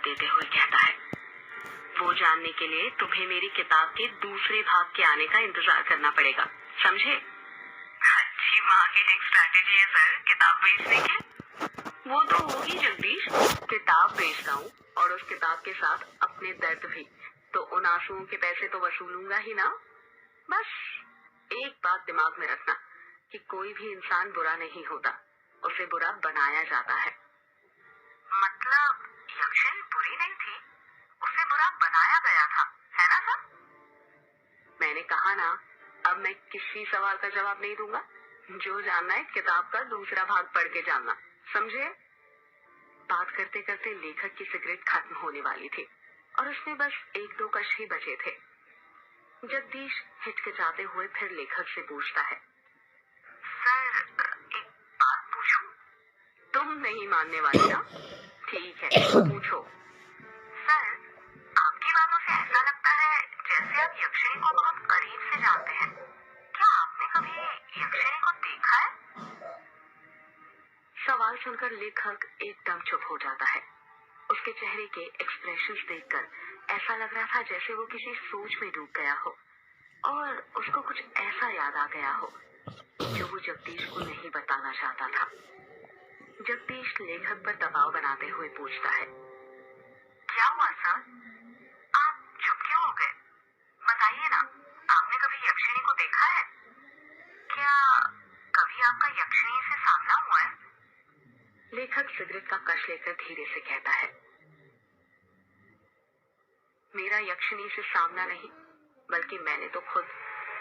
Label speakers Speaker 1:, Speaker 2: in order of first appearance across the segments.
Speaker 1: देते हुए कहता है, वो जानने के लिए तुम्हें मेरी किताब के दूसरे भाग के आने का इंतजार करना पड़ेगा, समझे?
Speaker 2: अच्छी मार्केटिंग स्ट्रैटेजी है सर, किताब बेचने की।
Speaker 1: वो तो होगी जगदीश, किताब बेचता हूँ और उस किताब के साथ अपने दर्द भी, तो उन आंसुओं के पैसे तो वसूलूंगा ही ना। बस एक बात दिमाग में रखना कि कोई भी इंसान बुरा नहीं होता, उसे बुरा बनाया जाता है।
Speaker 2: मतलब यक्षिणी बुरी नहीं थी, उसे बुरा बनाया गया था, है ना सर?
Speaker 1: मैंने कहा ना, अब मैं किसी सवाल का जवाब नहीं दूंगा। जो जानना है किताब का दूसरा भाग पढ़ के जानना, समझे? बात करते करते लेखक की सिगरेट खत्म होने वाली थी और उसमें बस 1-2 कश ही बचे थे। जगदीश हिचकिचाते हुए फिर लेखक से पूछता है,
Speaker 2: सर एक बात पूछूं?
Speaker 1: तुम नहीं मानने वाली ना? ठीक है, पूछो।
Speaker 2: सर आपकी बातों से ऐसा लगता है जैसे आप यक्षिणी को बहुत करीब से जानते हैं। क्या आपने कभी यक्षिणी को देखा है?
Speaker 1: सवाल सुनकर लेखक एकदम चुप हो जाता है। उसके चेहरे के एक्सप्रेशंस देखकर ऐसा लग रहा था जैसे वो किसी सोच में डूब गया हो और उसको कुछ ऐसा याद आ गया हो जो वो जगदीश को नहीं बताना चाहता था। जगदीश लेखक पर दबाव बनाते हुए पूछता है,
Speaker 2: क्या हुआ सर? आप चुप क्यों हो गए? बताइए ना, आपने कभी यक्षिणी को देखा है? क्या कभी आपका यक्षिणी से सामना हुआ है?
Speaker 1: लेखक सिगरेट का कश लेकर धीरे से कहता है, मेरा यक्षिणी से सामना नहीं, बल्कि मैंने तो खुद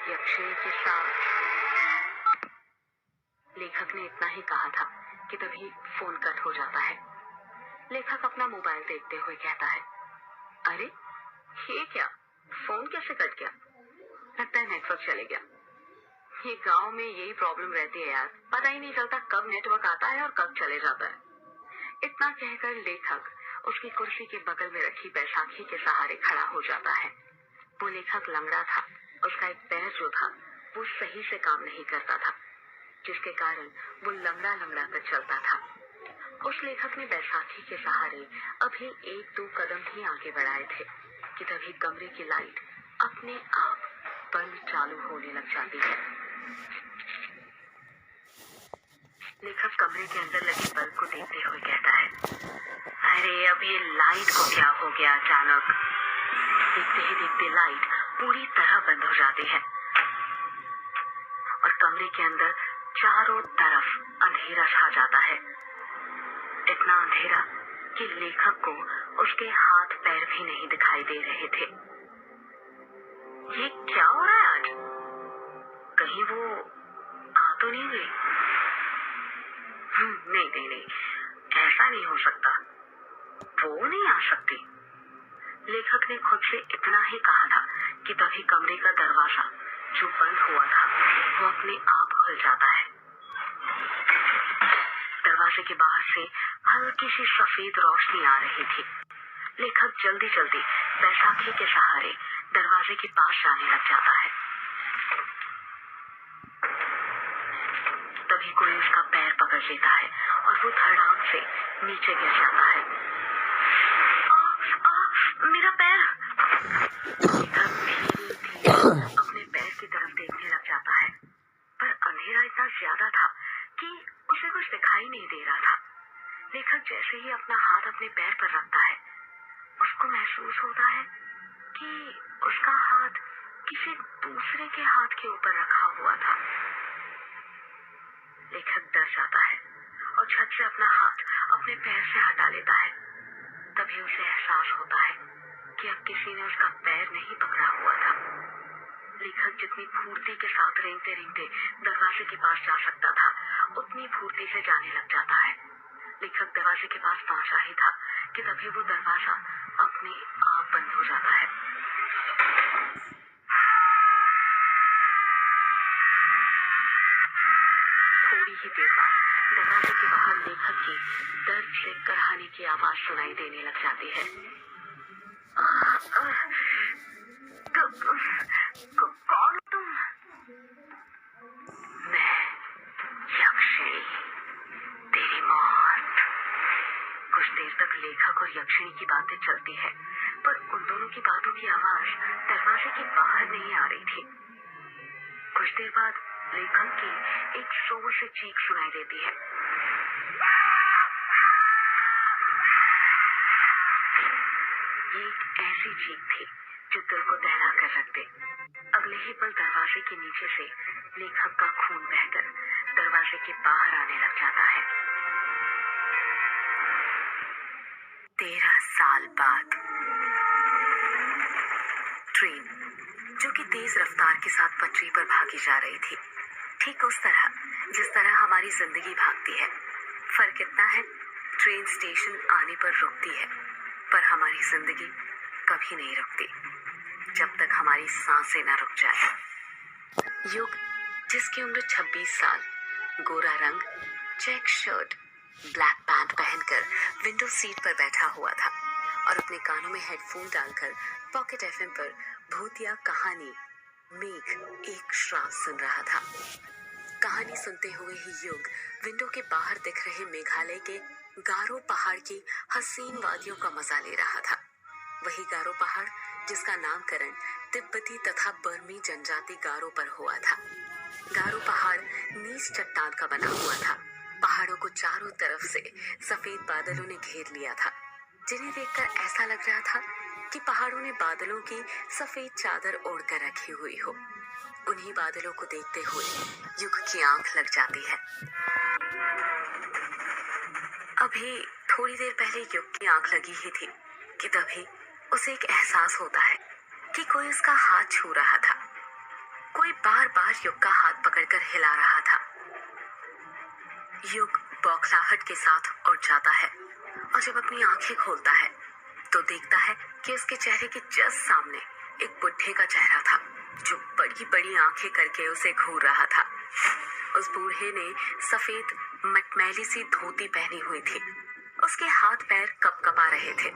Speaker 1: यक्षिणी के साथ। लेखक ने इतना ही कहा था कि तभी फोन कट हो जाता है। लेखक अपना मोबाइल देखते हुए कहता है, अरे ये क्या, फोन कैसे कट गया? लगता है नेटवर्क चले गया। ये गांव में यही प्रॉब्लम रहती है यार, पता ही नहीं चलता कब नेटवर्क आता है और कब चले जाता है। इतना कहकर लेखक उसकी कुर्सी के बगल में रखी बैसाखी के सहारे खड़ा हो जाता है। वो लेखक लंगड़ा था, उसका एक पैर जो था वो सही से काम नहीं करता था, जिसके कारण वो लंगड़ा लंगड़ा कर चलता था। उस लेखक ने बैसाखी के सहारे अभी 1-2 कदम ही आगे बढ़ाए थे कि तभी कमरे की लाइट अपने आप बंद चालू होने लग जाती है। लेखक कमरे के अंदर लगे बल्ब को देखते हुए कहता है, अरे अब ये लाइट को क्या हो गया अचानक? देखते ही देखते लाइट पूरी तरह बंद हो जाती है और कमरे के अंदर चारों तरफ अंधेरा छा जाता है। इतना अंधेरा कि लेखक को उसके हाथ पैर भी नहीं दिखाई दे रहे थे। ये क्या हो रहा है आज? कहीं वो आ तो नहीं गई? नहीं, ऐसा नहीं हो सकता, वो नहीं आ सकती। लेखक ने खुद से इतना ही कहा था कि तभी कमरे का दरवाजा जो बंद हुआ था वो अपने आप खुल जाता है। दरवाजे के बाहर से हल्की सी सफेद रोशनी आ रही थी। लेखक जल्दी जल्दी बैसाखी के सहारे दरवाजे के पास जाने लग जाता है। तभी कोई उसका पैर पकड़ लेता है और वो धड़ाम से नीचे गिर जाता है। मेरा पैर! लेखक धीरे अपने पैर की तरफ देखने लग जाता है, पर अंधेरा इतना ज्यादा था कि उसे कुछ दिखाई नहीं दे रहा था। लेखक जैसे ही अपना हाथ अपने पैर पर रखता है, उसको महसूस होता है कि उसका हाथ किसी दूसरे के हाथ के ऊपर रखा हुआ था। लेखक डर जाता है और झट से अपना हाथ अपने पैर से हटा लेता है। तभी उसे एहसास होता है कि अब किसी ने उसका पैर नहीं पकड़ा हुआ था। लेखक जितनी फुर्ती के साथ रेंगते रेंगते दरवाजे के पास जा सकता था, उतनी फुर्ती से जाने लग जाता है। लेखक दरवाजे के पास पहुंचा ही था कि तभी वो दरवाजा अपने आप बंद हो जाता है। थोड़ी ही देर बाद दरवाजे के बाहर लेखक की दर्द से कराहने की आवाज सुनाई देने लग जाती है। कौन तुम? मैं यक्षिणी, तेरी मौत। कुछ देर तक लेखक और यक्षिणी की बातें चलती है, पर उन दोनों की बातों की आवाज दरवाजे के बाहर नहीं आ रही थी। कुछ देर बाद लेखक की एक जोर से चीख सुनाई देती है। ये एक ऐसी चीख थी जो दिल को दहला कर रख दे। अगले ही पल दरवाजे के नीचे से लेखक का खून बहकर दरवाजे के बाहर आने लग जाता है। 13 साल बाद ट्रेन जो कि तेज रफ्तार के साथ पटरी पर भागी जा रही थी, ठीक उस तरह जिस तरह हमारी जिंदगी भागती है। फर्क इतना है, ट्रेन स्टेशन आने पर रुकती है, पर हमारी जिंदगी कभी नहीं रुकती जब तक हमारी सांसें न रुक जाए। युग जिसकी उम्र 26 साल, गोरा रंग, चेक शर्ट, ब्लैक पैंट पहनकर विंडो सीट पर बैठा हुआ था और अपने कानों में हेडफोन डालकर पॉकेट एफएम पर भूतिया कहानी मेघ एक श्राप सुन रहा था। कहानी सुनते हुए ही युग विंडो के बाहर दिख रहे मेघालय के गारो पहाड़ की हसीन वादियों का मजा ले रहा था। वही गारो पहाड़ जिसका नामकरण तिब्बती तथा बर्मी जनजाति गारो पर हुआ था। गारो पहाड़ नीच चट्टान का बना हुआ था। पहाड़ों को चारों तरफ से सफेद बादलों ने घेर लिया था, जिन्हें देखकर ऐसा लग रहा था कि पहाड़ों ने बादलों की सफेद चादर ओढ़ कर रखी हुई हो। उन्हीं बादलों को देखते हुए युग की आंख लग जाती है। अभी थोड़ी देर पहले युग की आंख लगी ही थी कि तभी उसे एक एहसास होता है कि कोई उसका हाथ छू रहा था। कोई बार बार युग का हाथ पकड़कर हिला रहा था। युग बौखलाहट के साथ उठ जाता है और जब अपनी आंखें खोलता है तो देखता है कि उसके चेहरे के जस्ट सामने एक बुढ़े का चेहरा था जो बड़ी बड़ी आंखें करके उसे घूर रहा था। उस बूढ़े ने सफेद मटमैली सी धोती पहनी हुई थी। उसके हाथ पैर कपकपा रहे थे।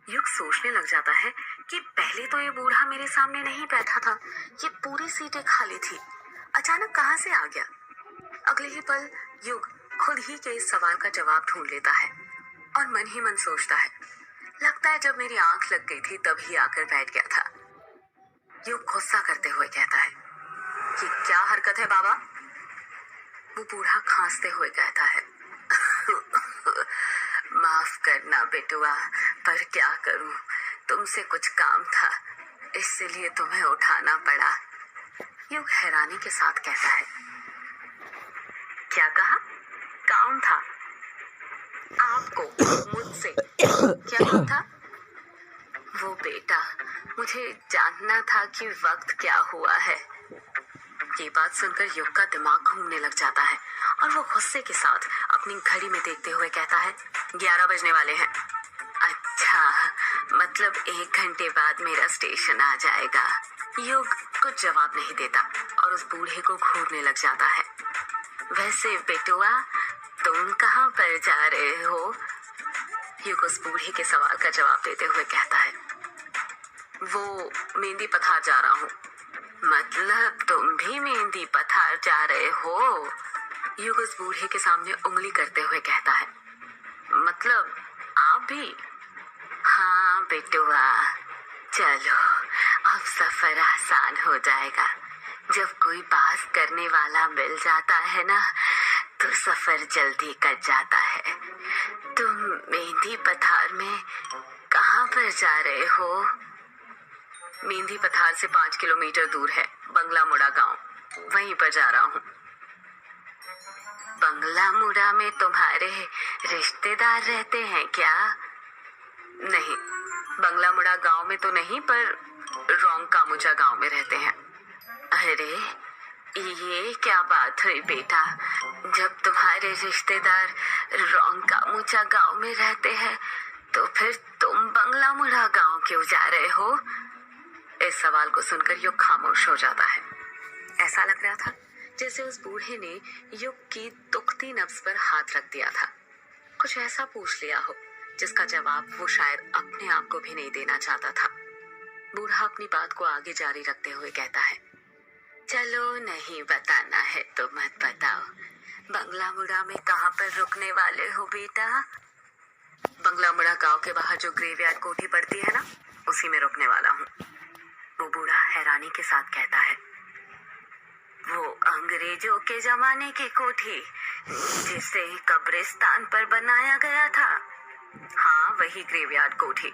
Speaker 1: युग सोचने लग जाता है कि पहले तो ये बूढ़ा मेरे सामने नहीं बैठा था, ये पूरी सीटें खाली थी, अचानक कहां से आ गया। अगले ही पल युग खुद ही के इस सवाल का जवाब ढूंढ लेता है और मन ही मन सोचता है, लगता है जब मेरी आंख लग गई थी तभी आकर बैठ गया था। युग गुस्सा करते हुए कहता है कि क्या हरकत है बाबा। वो बूढ़ा खांसते हुए कहता है, माफ करना बेटुआ, पर क्या करूं, तुमसे कुछ काम था इसलिए तुम्हें उठाना पड़ा। युग हैरानी के साथ कहता है, क्या कहा? काम था? आपको मुझसे क्या काम था? वो बेटा, मुझे जानना था कि वक्त क्या हुआ है। ये बात सुनकर युग का दिमाग घूमने लग जाता है और वो गुस्से के साथ अपनी घड़ी में देखते हुए कहता है, 11 बजने वाले हैं। अच्छा, मतलब 1 घंटे बाद मेरा स्टेशन आ जाएगा। युग कुछ जवाब नहीं देता और उस बूढ़े को घूरने लग जाता है। वैसे बेटुआ, तुम कहाँ पर जा रहे हो? युग उस बूढ़े के सवाल का जवाब देते हुए कहता है, वो मेहंदी पथार जा रहा हूँ। मतलब तुम भी मेहंदी पथार जा रहे हो? युग उस बूढ़े के सामने उंगली करते हुए कहता है, मतलब आप भी? हाँ बेटुआ, चलो अब सफर आसान हो जाएगा। जब कोई बात करने वाला मिल जाता है ना तो सफर जल्दी कट जाता है। तुम मेहंदी पथार में कहाँ पर जा रहे हो? मेहंदी पथार से 5 किलोमीटर दूर है बंगला मुड़ा गांव, वहीं पर जा रहा हूँ। बंगला मुड़ा में तुम्हारे रिश्तेदार रहते हैं क्या? नहीं, बंगला मुड़ा गांव में तो नहीं, पर रोंग कामुचा गांव में रहते हैं। अरे ये क्या बात हुई बेटा, जब तुम्हारे रिश्तेदार रोंग कामुचा गांव में रहते हैं तो फिर तुम बंगला मुड़ा गांव क्यों जा रहे हो? इस सवाल को सुनकर युग खामोश हो जाता है। ऐसा लग रहा था जैसे उस बूढ़े ने युग की दुखती नब्ज पर हाथ रख दिया था, कुछ ऐसा पूछ लिया हो जिसका जवाब वो शायद अपने आप को भी नहीं देना चाहता था। बूढ़ा अपनी बात को आगे जारी रखते हुए कहता है, चलो नहीं बताना है तो मत बताओ। बंगला मुड़ा में कहाँ पर रुकने वाले हो बेटा? के बाहर जो ग्रेवयार्ड कोठी पड़ती है ना, उसी में रुकने वाला हूँ। वो बूढ़ा हैरानी के साथ कहता है, वो अंग्रेजों के जमाने की कोठी जिसे कब्रिस्तान पर बनाया गया था। हाँ, वही ग्रेवयार्ड कोठी,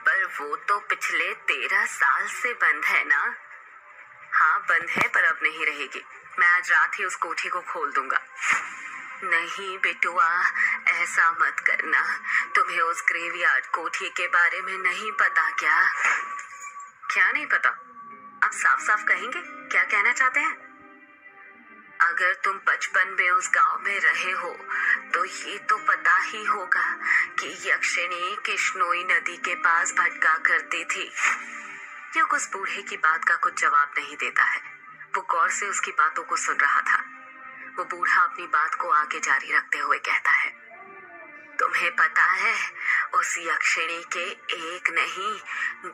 Speaker 1: पर वो तो पिछले 13 साल से बंद है ना। हाँ बंद है, पर अब नहीं रहेगी। मैं आज रात ही उस कोठी को खोल दूंगा। नहीं बेटुआ, ऐसा मत करना। तुम्हें उस ग्रेवयार्ड कोठी के बारे में नहीं पता क्या? क्या नहीं पता? आप साफ साफ कहेंगे, क्या कहना चाहते हैं? अगर तुम बचपन में उस गांव में रहे हो तो ये तो पता ही होगा कि यक्षिणी कृष्णोई नदी के पास भटका करती थी। युग उस बूढ़े की बात का कुछ जवाब नहीं देता है। वो गौर से उसकी बातों को सुन रहा था। वो बूढ़ा अपनी बात को आगे जारी रखते हुए कहता है, तुम्हें पता है उस यक्षिणी के एक नहीं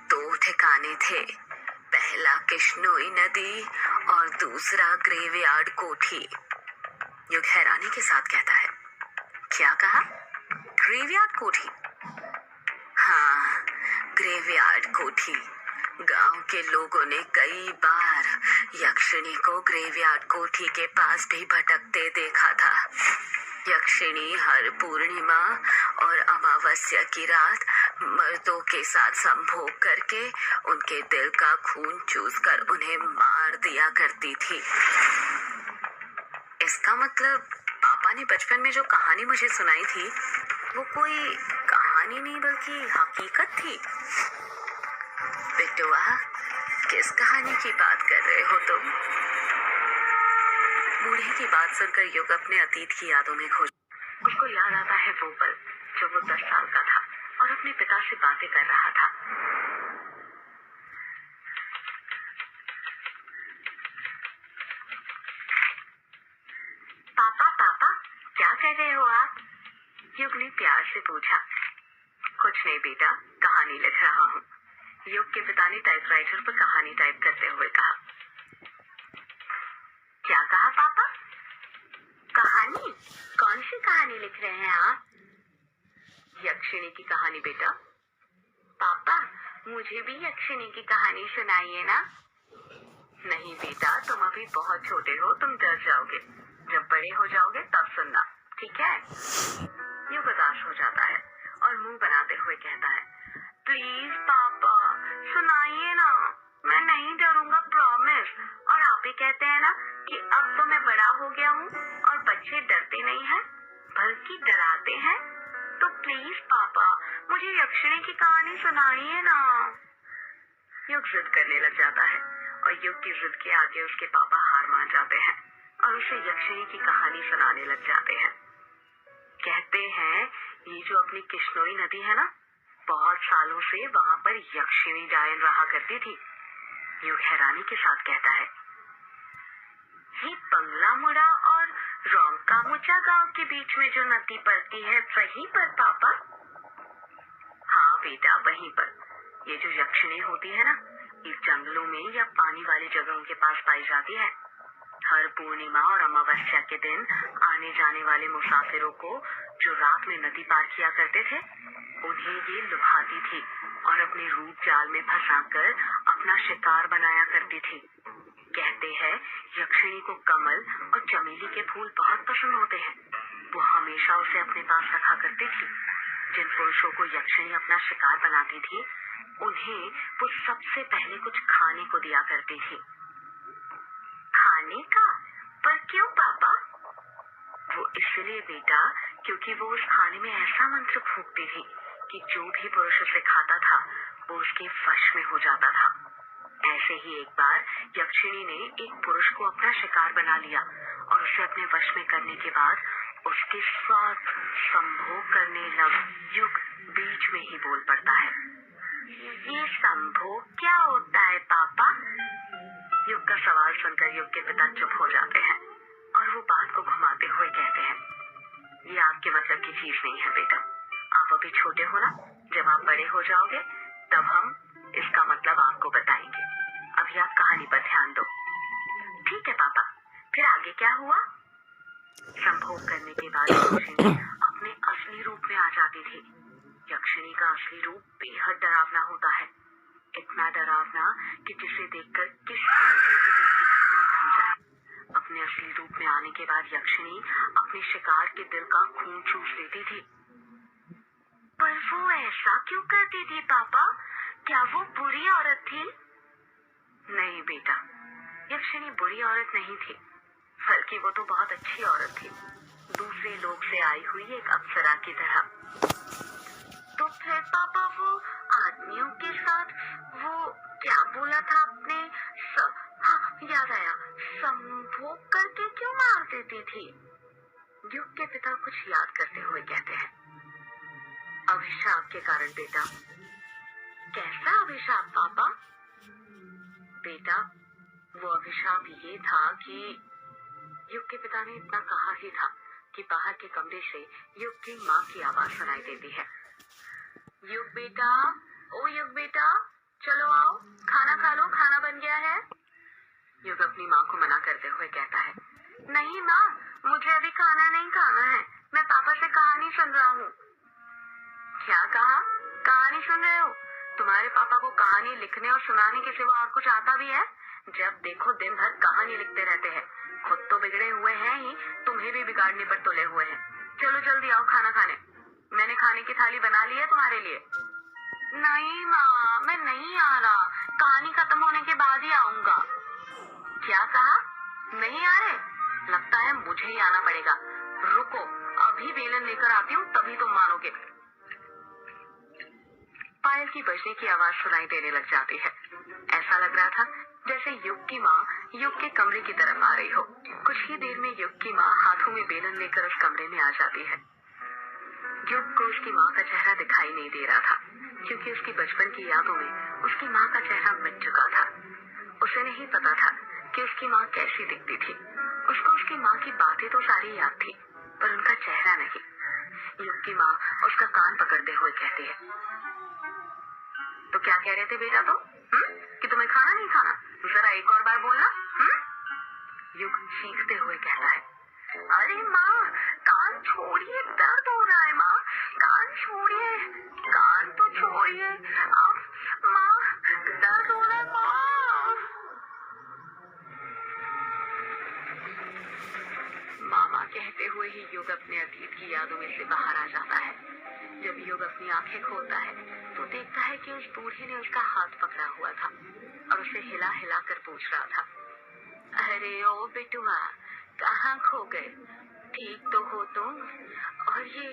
Speaker 1: 2 ठिकाने थे। पहला कृष्णोई नदी और दूसरा ग्रेवयार्ड कोठी। युग हैरानी के साथ कहता है, क्या कहा? ग्रेवयार्ड कोठी? हाँ, ग्रेवयार्ड कोठी। गांव के लोगों ने कई बार यक्षिणी को ग्रेवयार्ड कोठी के पास भी भटकते देखा था। यक्षिणी हर पूर्णिमा और अमावस्या की रात मर्दों के साथ संभोग करके उनके दिल का खून चूसकर उन्हें मार दिया करती थी। इसका मतलब पापा ने बचपन में जो कहानी मुझे सुनाई थी वो कोई कहानी नहीं बल्कि हकीकत थी। बेटुआ, किस कहानी की बात कर रहे हो तुम? बूढ़े की बात सुनकर युग अपने अतीत की यादों में खो। उसको याद आता है वो पल जब वो 10 साल का था और अपने पिता से बातें कर रहा था। पापा पापा, क्या कर रहे हो आप? युग ने प्यार से पूछा। कुछ नहीं बेटा, कहानी लिख रहा हूँ। युग के पिता ने टाइपराइटर पर कहानी टाइप करते हुए कहा। क्या कहा पापा? कहानी? कौन सी कहानी लिख रहे हैं आप? यक्षिणी की कहानी बेटा। पापा, मुझे भी यक्षिणी की कहानी सुनाइए ना। नहीं बेटा, तुम अभी बहुत छोटे हो, तुम डर जाओगे। जब बड़े हो जाओगे तब सुनना, ठीक है? युग उदास हो जाता है और मुंह बनाते हुए कहता है, प्लीज पापा सुनाइए ना, मैं नहीं डरूंगा, प्रॉमिस। और आप ही कहते हैं ना कि अब तो मैं बड़ा हो गया हूँ और बच्चे डरते नहीं हैं बल्कि डराते हैं। तो प्लीज पापा मुझे यक्षिणी की कहानी सुनाइए ना। युग जिद करने लग जाता है और युग की जिद के आगे उसके पापा हार मान जाते हैं और उसे यक्षिणी की कहानी सुनाने लग जाते हैं। कहते हैं ये जो अपनी कृष्णोई नदी है ना, बहुत सालों से वहां पर यक्षिणी डायन रहा करती थी। युग हैरानी के साथ कहता है, ये बंगला मुड़ा और रोंकामुचा गांव के बीच में जो नदी पड़ती है वहीं पर पापा? हाँ बेटा, वहीं पर। ये जो यक्षिणी होती है ना, ये जंगलों में या पानी वाली जगहों के पास पाई जाती है। हर पूर्णिमा और अमावस्या के दिन आने जाने वाले मुसाफिरों को जो रात में नदी पार किया करते थे, उन्हें ये लुभाती थी और अपने रूप जाल में फंसाकर अपना शिकार बनाया करती थी। कहते हैं यक्षिणी को कमल और चमेली के फूल बहुत पसंद होते हैं। वो हमेशा उसे अपने पास रखा करती थी। जिन पुरुषों को यक्षिणी अपना शिकार बनाती थी, उन्हें वो सबसे पहले कुछ खाने को दिया करती थी। खाने का? पर क्यों पापा? वो इसलिए बेटा, क्योंकि वो उस खाने में ऐसा मंत्र फूंकती थी कि जो भी पुरुष उसे खाता था वो उसके वश में हो जाता था। ऐसे ही एक बार यक्षिणी ने एक पुरुष को अपना शिकार बना लिया और उसे अपने वश में करने के बाद उसके साथ संभोग करने लग। युग बीच में ही बोल पड़ता है, ये संभोग क्या होता है पापा? युग का सवाल सुनकर युग के पिता चुप हो जाते हैं और वो बात को घुमाते हुए कहते हैं, ये आपके मतलब की चीज नहीं है बेटा। आप अभी छोटे हो ना, जब आप बड़े हो जाओगे तब हम इसका मतलब आपको बताएंगे। अभी आप कहानी पर ध्यान दो। ठीक है पापा, फिर आगे क्या हुआ? संभोग करने के बाद यक्षिणी अपने असली रूप में आ जाती थी। यक्षिणी का असली रूप बेहद डरावना होता है, इतना डरावना कि जिसे देखकर किसी की भी दिल की धड़कनें थम जाए। अपने असली रूप में आने के बाद यक्षिणी अपने शिकार के दिल का खून चूस लेती थी। पर वो ऐसा क्यों करती थी पापा? क्या वो बुरी औरत थी? नहीं बेटा, यक्षिणी बुरी औरत नहीं थी, बल्कि वो तो बहुत अच्छी औरत थी, दूसरे लोक से आई हुई एक अप्सरा की तरह। तो फिर पापा वो आदमियों के साथ वो क्या बोला था आपने? हाँ याद आया, संभोग करके क्यों मार देती थी? युग के पिता कुछ याद करते हुए कहते हैं, अभिशाप के कारण बेटा। कैसा अभिशाप पापा? बेटा, वो अभिशाप ये था कि युग के पिता ने इतना कहा ही था कि बाहर के कमरे से युग की माँ की आवाज सुनाई देती है। युग बेटा, ओ युग बेटा, चलो आओ, खाना खा लो, खाना बन गया है। युग अपनी माँ को मना करते हुए कहता है, नहीं माँ, मुझे अभी खाना नहीं खाना है, मैं पापा से कहानी सुन रहा हूँ। क्या कहा? कहानी सुन रहे हो? तुम्हारे पापा को कहानी लिखने और सुनाने के सिवा और कुछ आता भी है? जब देखो दिन भर कहानी लिखते रहते हैं, खुद तो बिगड़े हुए हैं ही, तुम्हें भी बिगाड़ने पर तुले हुए हैं। चलो जल्दी आओ खाना खाने, मैंने खाने की थाली बना ली है तुम्हारे लिए। नहीं माँ, मैं नहीं आ रहा, कहानी खत्म होने के बाद ही आऊंगा। क्या कहा? नहीं आ रहे? लगता है मुझे ही आना पड़ेगा। रुको, अभी बेलन लेकर आती हूँ, तभी तुम मानोगे। पायल की बजने की आवाज सुनाई देने लग जाती है। ऐसा लग रहा था जैसे युग की माँ युग के कमरे की तरफ आ रही हो। कुछ ही देर में युग की माँ हाथों में बेलन लेकर उस कमरे में आ जाती है। युग को उसकी माँ का चेहरा दिखाई नहीं दे रहा था, क्योंकि उसकी बचपन की यादों में उसकी माँ का चेहरा मिट चुका था। उसे नहीं पता था कि उसकी माँ कैसी दिखती थी। उसको उसकी माँ की बातें तो सारी याद थी, पर उनका चेहरा नहीं। युग की माँ उसका कान पकड़ते हुए कहती है, तो क्या कह रहे थे बेटा तुम? कि तुम्हें खाना नहीं खाना? जरा एक और बार बोलना। युग चीखते हुए कहता है, अरे माँ, कान छोड़िए, दर्द हो रहा है माँ, कान छोड़िए, कान तो छोड़िए, माँ, दर्द हो रहा है माँ। मामा कहते हुए ही युग अपने अतीत की यादों में से बाहर आ जाता है। जब युग अपनी आंखें खोलता है तो देखता है कि उस बूढ़े ने उसका हाथ पकड़ा हुआ था और उसे हिला हिला कर पूछ रहा था, अरे ओ बेटुआ, कहाँ खो गए? ठीक तो हो तुम? और ये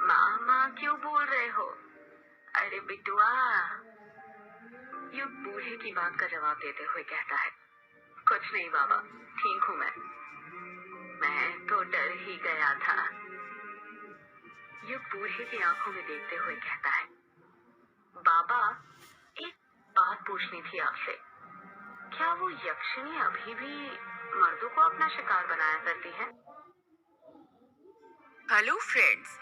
Speaker 1: मामा क्यों बोल रहे हो? अरे बेटुआ। युग बूढ़े की बात का जवाब देते हुए कहता है, कुछ नहीं बाबा, ठीक हूँ मैं तो डर ही गया था। युग बूढ़े की आंखों में देखते हुए कहता है, बाबा, एक बात पूछनी थी आपसे, क्या वो यक्षिणी अभी भी मर्दों को अपना शिकार बनाया करती है?
Speaker 3: Hello friends,